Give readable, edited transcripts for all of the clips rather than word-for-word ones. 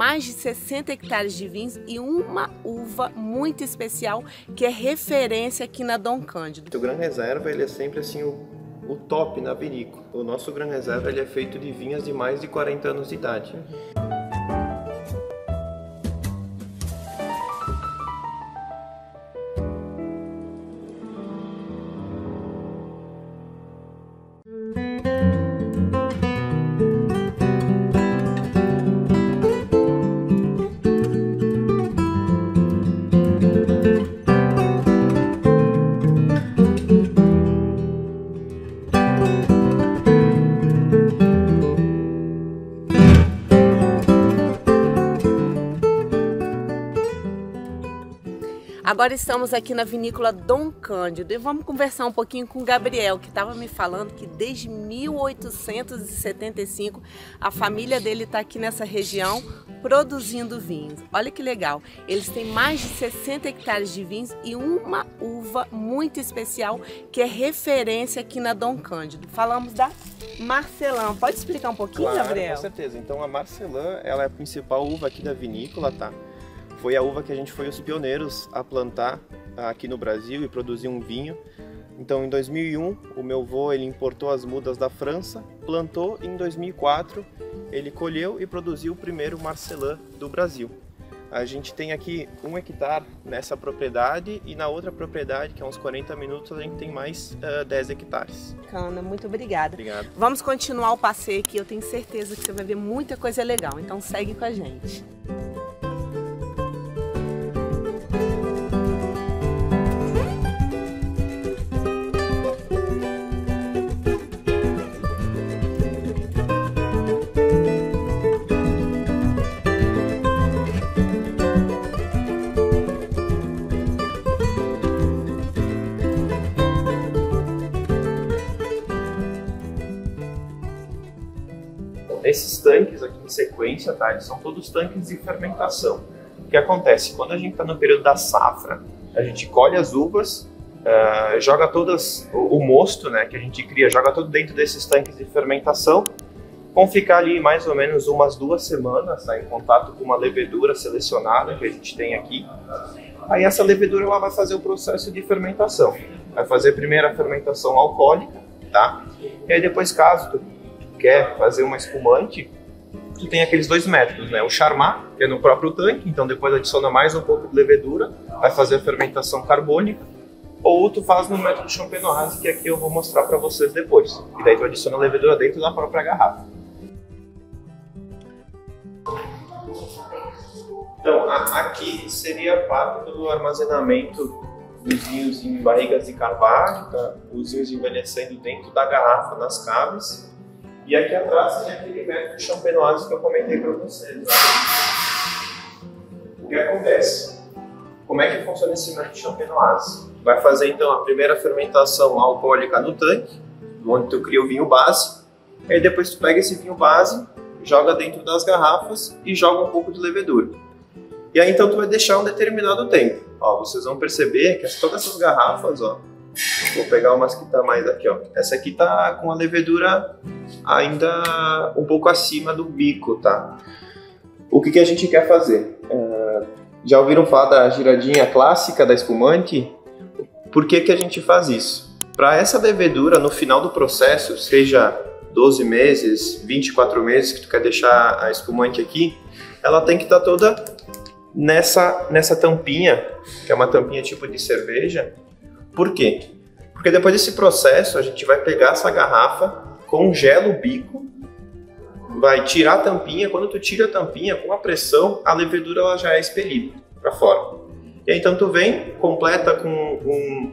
mais de 60 hectares de vinhos e uma uva muito especial que é referência aqui na Dom Cândido. O Gran Reserva ele é sempre assim o top na vinícola. O nosso Gran Reserva ele é feito de vinhas de mais de 40 anos de idade. Agora estamos aqui na vinícola Dom Cândido e vamos conversar um pouquinho com o Gabriel, que estava me falando que desde 1875 a família dele está aqui nessa região produzindo vinhos. Olha que legal, eles têm mais de 60 hectares de vinhos e uma uva muito especial que é referência aqui na Dom Cândido. Falamos da Marcelin. Pode explicar um pouquinho, Claro, Gabriel? Com certeza. Então a Marcelin ela é a principal uva aqui da vinícola, tá? Foi a uva que a gente foi os pioneiros a plantar aqui no Brasil e produzir um vinho. Então, em 2001, o meu avô ele importou as mudas da França, plantou e em 2004 ele colheu e produziu o primeiro Marcelin do Brasil. A gente tem aqui 1 hectare nessa propriedade e na outra propriedade, que é uns 40 minutos, a gente tem mais 10 hectares. Bacana, muito obrigada. Obrigado. Vamos continuar o passeio aqui, eu tenho certeza que você vai ver muita coisa legal, então segue com a gente. Esses tanques aqui em sequência, tá? Eles são todos tanques de fermentação. O que acontece? Quando a gente está no período da safra, a gente colhe as uvas, joga todas, o mosto, né, que a gente cria, joga tudo dentro desses tanques de fermentação, vão ficar ali mais ou menos umas 2 semanas, tá, em contato com uma levedura selecionada que a gente tem aqui. Aí essa levedura ela vai fazer o processo de fermentação. Vai fazer primeiro a fermentação alcoólica, tá? E aí depois, caso tu quer fazer uma espumante, tu tem aqueles 2 métodos, né? O charmat, que é no próprio tanque, então depois adiciona mais um pouco de levedura, vai fazer a fermentação carbônica, ou tu faz no método champenoise, que aqui eu vou mostrar para vocês depois. E daí tu adiciona a levedura dentro da própria garrafa. Então, aqui seria a parte do armazenamento dos vinhos em barrigas de carvalho, tá? Os vinhos envelhecendo dentro da garrafa, nas caves. E aqui atrás tem aquele método champenoise que eu comentei para vocês. Tá? O que acontece? Como é que funciona esse método champenoise? Vai fazer então a primeira fermentação alcoólica no tanque, onde tu cria o vinho base. Aí depois tu pega esse vinho base, joga dentro das garrafas e joga um pouco de levedura. E aí então tu vai deixar um determinado tempo. Ó, vocês vão perceber que todas essas garrafas, ó, vou pegar umas que tá mais aqui, ó. Essa aqui tá com a levedura ainda um pouco acima do bico, tá? O que a gente quer fazer? Já ouviram falar da giradinha clássica da espumante? Por que a gente faz isso? Para essa levedura, no final do processo, seja 12 meses, 24 meses que tu quer deixar a espumante aqui, ela tem que estar toda nessa tampinha, que é uma tampinha tipo de cerveja. Por quê? Porque depois desse processo a gente vai pegar essa garrafa, congela o bico, vai tirar a tampinha. Quando tu tira a tampinha, com a pressão, a levedura ela já é expelida para fora. E aí então tu vem, completa com um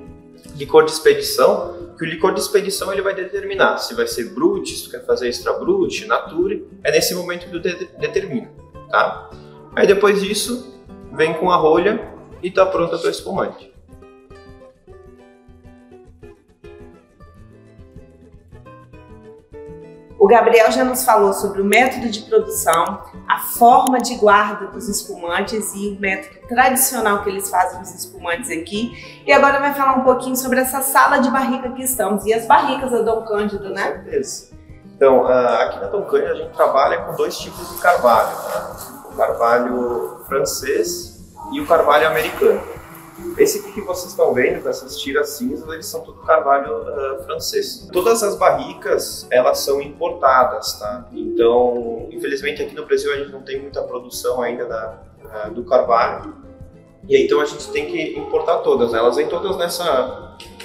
licor de expedição, que o licor de expedição ele vai determinar se vai ser brut, se tu quer fazer extra brut, nature, é nesse momento que tu determina, tá? Aí depois disso, vem com a rolha e tá pronta a tua espumante. O Gabriel já nos falou sobre o método de produção, a forma de guarda dos espumantes e o método tradicional que eles fazem os espumantes aqui. E agora vai falar um pouquinho sobre essa sala de barrica que estamos e as barricas da Dom Cândido, né? Com certeza. Então, aqui na Dom Cândido a gente trabalha com 2 tipos de carvalho. Tá? carvalho francês e o carvalho americano. Esse aqui que vocês estão vendo, com essas tiras cinzas, eles são tudo carvalho francês. Todas as barricas, elas são importadas, tá? Então, infelizmente aqui no Brasil a gente não tem muita produção ainda do carvalho. E aí, então a gente tem que importar todas. Elas vêm todas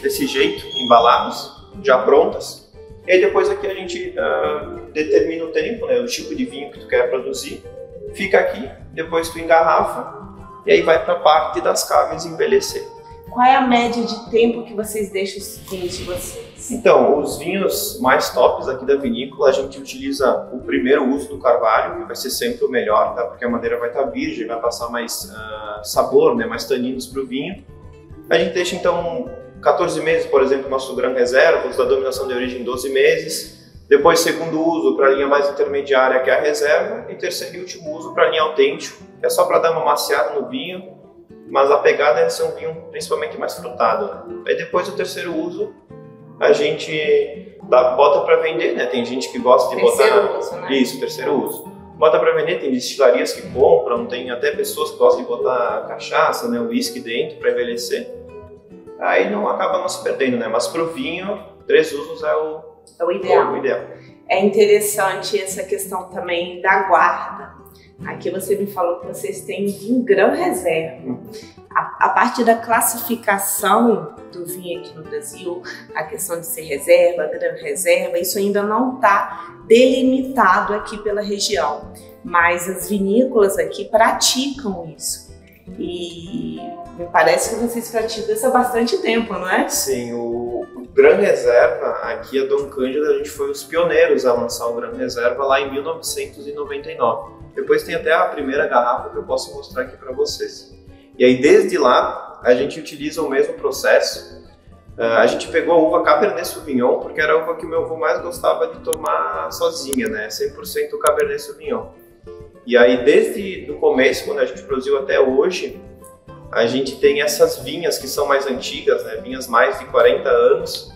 desse jeito, embaladas, já prontas. E aí depois aqui a gente determina o tempo, né, o tipo de vinho que tu quer produzir. Fica aqui, depois tu engarrafa. E aí vai para a parte das caves envelhecer. Qual é a média de tempo que vocês deixam os vinhos de vocês? Então, os vinhos mais tops aqui da vinícola, a gente utiliza o primeiro uso do carvalho, que vai ser sempre o melhor, tá? Porque a madeira vai estar virgem, vai passar mais sabor, né? Mais taninos para o vinho. A gente deixa então 14 meses, por exemplo, nosso Gran Reserva, os da dominação de origem 12 meses. Depois, segundo uso para a linha mais intermediária, que é a reserva. E terceiro e último uso para a linha autêntico, que é só para dar uma maciada no vinho, mas a pegada é ser um vinho principalmente mais frutado, né? Aí depois do terceiro uso, a gente bota para vender, né? Tem gente que gosta de terceiro uso, né? Isso, terceiro uso. Bota para vender, tem destilarias que compram, tem até pessoas que gostam de botar cachaça, né? Whisky dentro para envelhecer. Aí não acaba não se perdendo, né? Mas para o vinho, 3 usos é o ideal. ideal. É interessante essa questão também da guarda. Aqui você me falou que vocês têm vinho Gran Reserva. A parte da classificação do vinho aqui no Brasil, a questão de ser reserva, Gran Reserva, isso ainda não está delimitado aqui pela região. Mas as vinícolas aqui praticam isso. E me parece que vocês praticam isso há bastante tempo, não é? Sim, o Gran Reserva, aqui a Dom Cândido, a gente foi os pioneiros a lançar o Gran Reserva lá em 1999. Depois tem até a primeira garrafa que eu posso mostrar aqui para vocês. E aí desde lá a gente utiliza o mesmo processo. A gente pegou a uva Cabernet Sauvignon porque era a uva que meu avô mais gostava de tomar sozinha, né? 100% Cabernet Sauvignon. E aí desde o começo, quando a gente produziu até hoje, a gente tem essas vinhas que são mais antigas, né? Vinhas mais de 40 anos.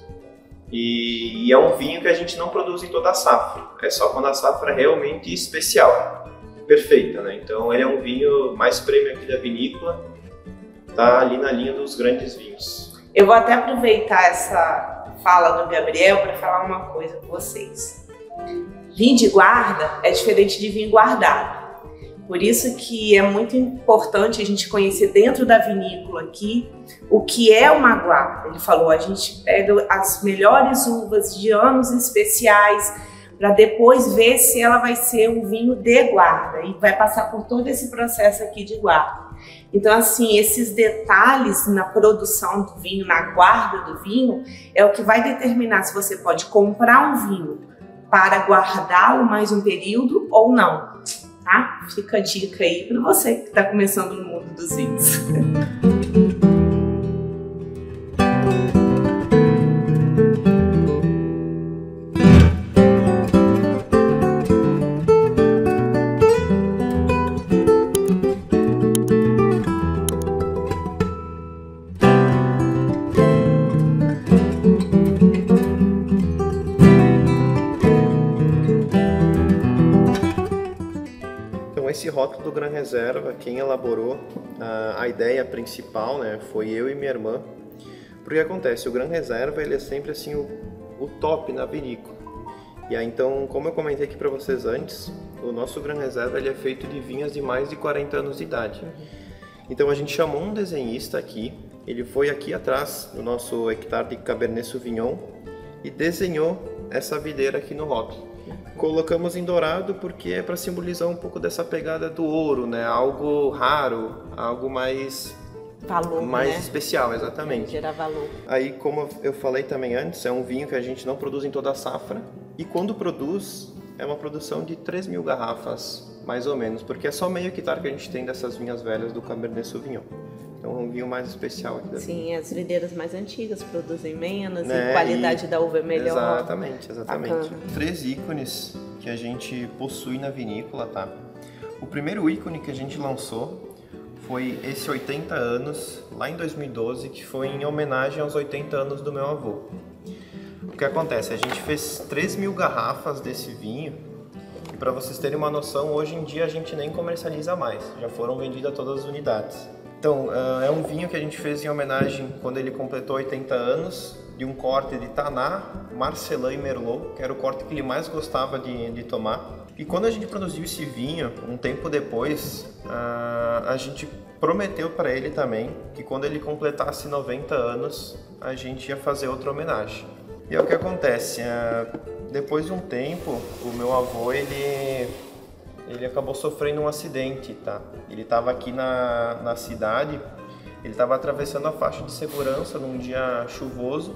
E é um vinho que a gente não produz em toda a safra. É só quando a safra é realmente especial. Perfeita, né? Então ele é um vinho mais premium aqui da vinícola, tá ali na linha dos grandes vinhos. Eu vou até aproveitar essa fala do Gabriel para falar uma coisa com vocês. Vinho de guarda é diferente de vinho guardado. Por isso que é muito importante a gente conhecer dentro da vinícola aqui o que é uma guarda. Ele falou, a gente pega as melhores uvas de anos especiais para depois ver se ela vai ser um vinho de guarda e vai passar por todo esse processo aqui de guarda. Então, assim, esses detalhes na produção do vinho, na guarda do vinho, é o que vai determinar se você pode comprar um vinho para guardá-lo mais um período ou não, tá? Fica a dica aí para você que está começando no mundo dos vinhos. Esse rótulo do Gran Reserva, quem elaborou a ideia principal, né, foi eu e minha irmã. Porque acontece, o Gran Reserva ele é sempre assim o top na vinícola. E aí então, como eu comentei aqui para vocês antes, o nosso Gran Reserva ele é feito de vinhas de mais de 40 anos de idade. Então a gente chamou um desenhista aqui, ele foi aqui atrás do nosso hectare de Cabernet Sauvignon e desenhou essa videira aqui no rótulo. Colocamos em dourado porque é para simbolizar um pouco dessa pegada do ouro, né? Algo raro, algo mais valor, mais especial, exatamente. Gerar valor. Aí, como eu falei também antes, é um vinho que a gente não produz em toda a safra e quando produz é uma produção de 3.000 garrafas, mais ou menos, porque é só meio hectare que a gente tem dessas vinhas velhas do Cabernet Sauvignon. Então é um vinho mais especial aqui da Sim, as videiras mais antigas produzem menos, né? E a qualidade da uva é melhor. Exatamente. Bacana. 3 ícones que a gente possui na vinícola, tá? O primeiro ícone que a gente lançou foi esse 80 anos, lá em 2012, que foi em homenagem aos 80 anos do meu avô. O que acontece? A gente fez 3.000 garrafas desse vinho que, para vocês terem uma noção, hoje em dia a gente nem comercializa mais, já foram vendidas todas as unidades. Então, é um vinho que a gente fez em homenagem quando ele completou 80 anos, de um corte de Taná, Marcelin e Merlot, que era o corte que ele mais gostava de tomar. E quando a gente produziu esse vinho, um tempo depois, a gente prometeu para ele também que quando ele completasse 90 anos, a gente ia fazer outra homenagem. E é o que acontece, depois de um tempo, o meu avô, ele acabou sofrendo um acidente, tá? Ele estava aqui na cidade, ele estava atravessando a faixa de segurança num dia chuvoso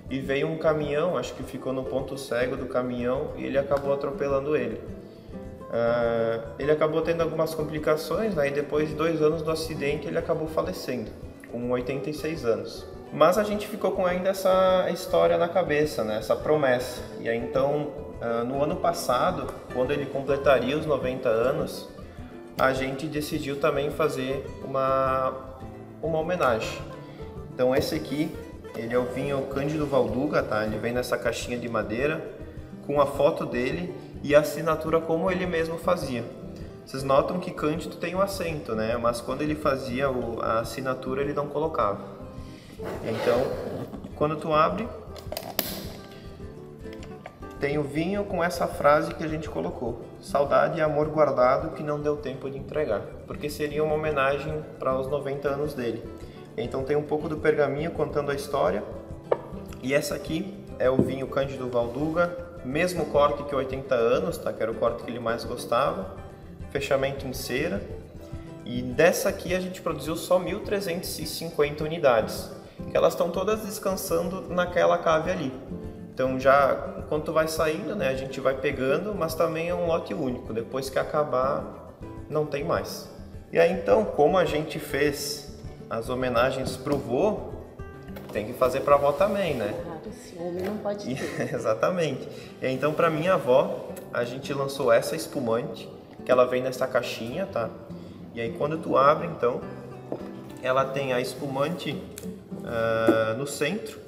e veio um caminhão, acho que ficou no ponto cego do caminhão e ele acabou atropelando ele. Ele acabou tendo algumas complicações, né? E depois de 2 anos do acidente ele acabou falecendo, com 86 anos. Mas a gente ficou com ainda essa história na cabeça, né? Essa promessa. E aí então, no ano passado, quando ele completaria os 90 anos, a gente decidiu também fazer uma homenagem. Então esse aqui, ele é o vinho Cândido Valduga, tá? Ele vem nessa caixinha de madeira, com a foto dele e a assinatura como ele mesmo fazia. Vocês notam que Cândido tem o acento, né? Mas quando ele fazia a assinatura, ele não colocava. Então, quando tu abre, tem o vinho com essa frase que a gente colocou: saudade e amor guardado que não deu tempo de entregar, porque seria uma homenagem para os 90 anos dele. Então tem um pouco do pergaminho contando a história. E essa aqui é o vinho Cândido Valduga, mesmo corte que 80 anos, tá? Que era o corte que ele mais gostava, fechamento em cera. E dessa aqui a gente produziu só 1.350 unidades, que elas estão todas descansando naquela cave ali. Então já, enquanto vai saindo, né, a gente vai pegando, mas também é um lote único. Depois que acabar, não tem mais. E aí então, como a gente fez as homenagens pro vô, tem que fazer pra avó também, né? Esse homem não pode ter. Exatamente. E aí, então, pra minha avó, a gente lançou essa espumante, que ela vem nessa caixinha, tá? E aí quando tu abre, então, ela tem a espumante no centro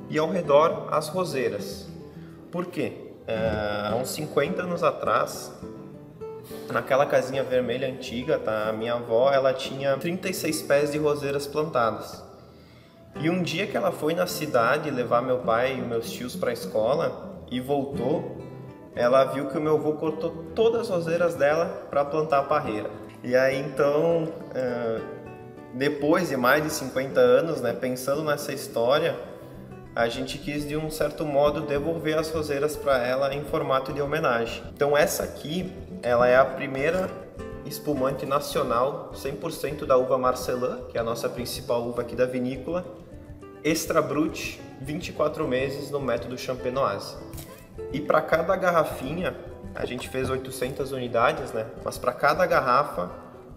e ao redor as roseiras. Por quê? Há uns 50 anos atrás, naquela casinha vermelha antiga, tá? A minha avó, ela tinha 36 pés de roseiras plantadas. E um dia que ela foi na cidade levar meu pai e meus tios para a escola e voltou, ela viu que o meu avô cortou todas as roseiras dela para plantar a parreira. E aí então, depois de mais de 50 anos, né, pensando nessa história, a gente quis de um certo modo devolver as roseiras para ela em formato de homenagem. Então essa aqui, ela é a primeira espumante nacional 100% da uva Marcelin, que é a nossa principal uva aqui da vinícola, Extra Brut, 24 meses no método Champenoise. E para cada garrafinha, a gente fez 800 unidades, né? Mas para cada garrafa,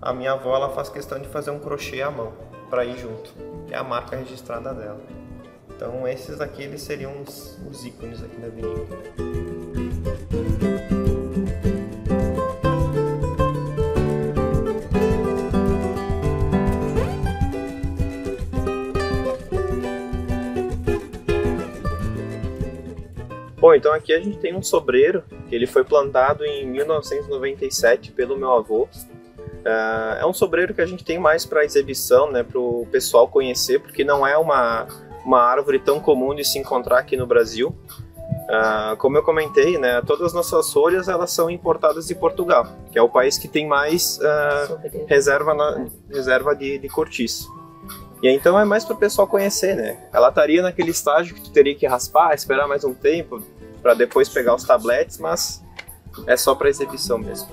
a minha avó, ela faz questão de fazer um crochê à mão para ir junto, que é a marca registrada dela. Então esses aqui, eles seriam os ícones aqui da vinícola. Bom, então aqui a gente tem um sobreiro que ele foi plantado em 1997 pelo meu avô. É um sobreiro que a gente tem mais para exibição, né, para o pessoal conhecer, porque não é uma árvore tão comum de se encontrar aqui no Brasil. Como eu comentei, né, todas as nossas folhas, elas são importadas de Portugal, que é o país que tem mais reserva de cortiço. E aí, então é mais para o pessoal conhecer, né? Ela estaria naquele estágio que tu teria que raspar, esperar mais um tempo para depois pegar os tabletes, mas é só para exibição mesmo.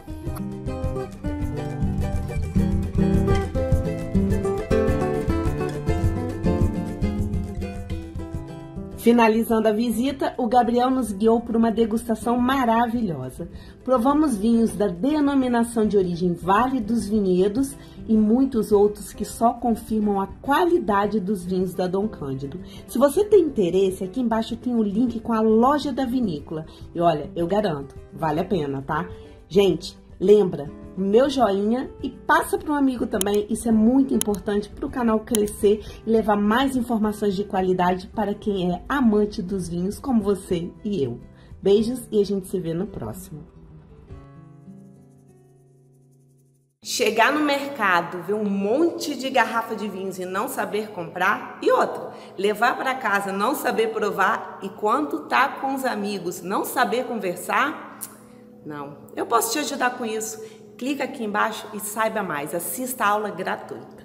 Finalizando a visita, o Gabriel nos guiou por uma degustação maravilhosa. Provamos vinhos da denominação de origem Vale dos Vinhedos e muitos outros que só confirmam a qualidade dos vinhos da Dom Cândido. Se você tem interesse, aqui embaixo tem o link com a loja da vinícola. E olha, eu garanto, vale a pena, tá? Gente, lembra, meu joinha e passa para um amigo também, isso é muito importante para o canal crescer e levar mais informações de qualidade para quem é amante dos vinhos como você e eu. Beijos e a gente se vê no próximo. Chegar no mercado, ver um monte de garrafa de vinhos e não saber comprar, e outra, levar para casa, não saber provar e quando tá com os amigos, não saber conversar, não. Eu posso te ajudar com isso. Clica aqui embaixo e saiba mais. Assista a aula gratuita.